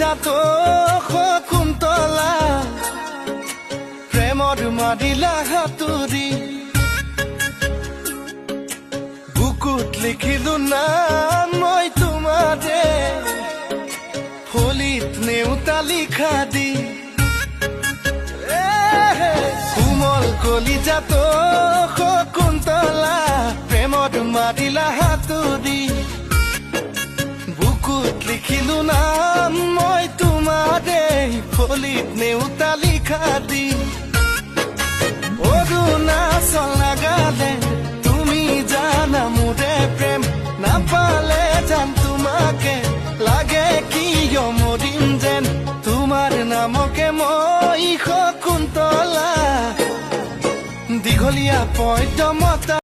কলিজাত শকুন্তলা প্ৰেমত মাৰিলা হাতুৰি বুকুত লিখিলো নাম মই তোমাৰে ফলিত নেউতা লিখা দি কোমল কলিজাত শকুন্তলা প্ৰেমত মাৰিলা হাতুৰি বুকুত লিখিলো নাম মই তোমাৰে ফলিত নেউতা লিখা দি অৰুণাচল নাগালেণ্ড তুমি জানা মোৰে প্ৰেম নাপালে জান তোমাকে লাগে কিয় মৰিম যেন তোমাৰ নামকে মই শকুন্তলা দীঘলীয়া পদ্মতা